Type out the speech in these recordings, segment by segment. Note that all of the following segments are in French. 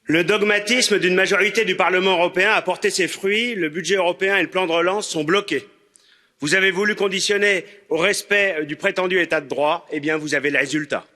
Le dogmatisme d'une majorité du Parlement européen a porté ses fruits, le budget européen et le plan de relance sont bloqués. Vous avez voulu conditionner au respect du prétendu état de droit, eh bien vous avez le résultat.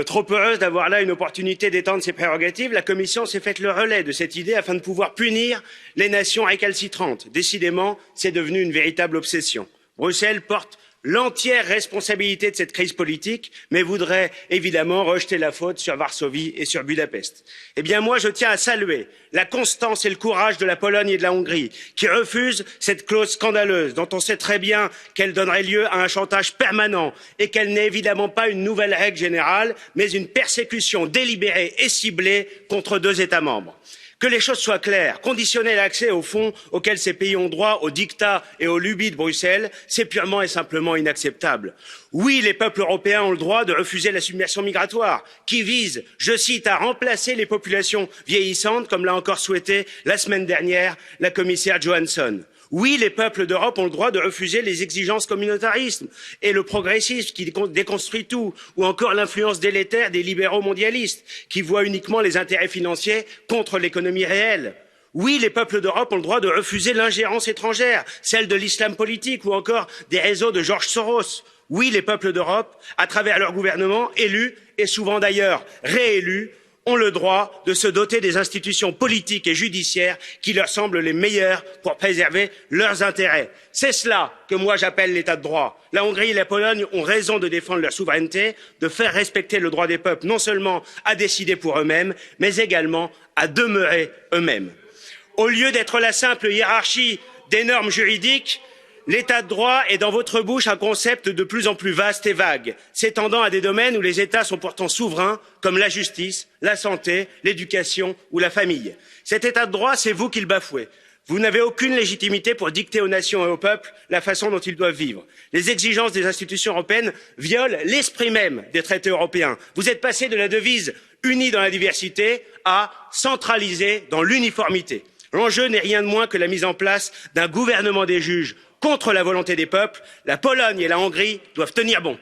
Trop heureuse d'avoir là une opportunité d'étendre ses prérogatives, la Commission s'est faite le relais de cette idée afin de pouvoir punir les nations récalcitrantes. Décidément, c'est devenu une véritable obsession. Bruxelles porte l'entière responsabilité de cette crise politique, mais voudrait évidemment rejeter la faute sur Varsovie et sur Budapest. Eh bien moi, je tiens à saluer la constance et le courage de la Pologne et de la Hongrie, qui refusent cette clause scandaleuse, dont on sait très bien qu'elle donnerait lieu à un chantage permanent et qu'elle n'est évidemment pas une nouvelle règle générale, mais une persécution délibérée et ciblée contre deux États membres. Que les choses soient claires, conditionner l'accès aux fonds auxquels ces pays ont droit aux diktats et aux lubies de Bruxelles, c'est purement et simplement inacceptable. Oui, les peuples européens ont le droit de refuser la submersion migratoire, qui vise, je cite, à remplacer les populations vieillissantes, comme l'a encore souhaité la semaine dernière la commissaire Johansson. Oui, les peuples d'Europe ont le droit de refuser les exigences communautaristes et le progressisme qui déconstruit tout, ou encore l'influence délétère des libéraux mondialistes qui voient uniquement les intérêts financiers contre l'économie réelle. Oui, les peuples d'Europe ont le droit de refuser l'ingérence étrangère, celle de l'islam politique ou encore des réseaux de George Soros. Oui, les peuples d'Europe, à travers leurs gouvernements élus et souvent d'ailleurs réélus, ont le droit de se doter des institutions politiques et judiciaires qui leur semblent les meilleures pour préserver leurs intérêts. C'est cela que moi j'appelle l'état de droit. La Hongrie et la Pologne ont raison de défendre leur souveraineté, de faire respecter le droit des peuples non seulement à décider pour eux-mêmes, mais également à demeurer eux-mêmes. Au lieu d'être la simple hiérarchie des normes juridiques, l'état de droit est dans votre bouche un concept de plus en plus vaste et vague, s'étendant à des domaines où les États sont pourtant souverains, comme la justice, la santé, l'éducation ou la famille. Cet état de droit, c'est vous qui le bafouez. Vous n'avez aucune légitimité pour dicter aux nations et aux peuples la façon dont ils doivent vivre. Les exigences des institutions européennes violent l'esprit même des traités européens. Vous êtes passé de la devise unie dans la diversité à centralisé dans l'uniformité. L'enjeu n'est rien de moins que la mise en place d'un gouvernement des juges contre la volonté des peuples. La Pologne et la Hongrie doivent tenir bon.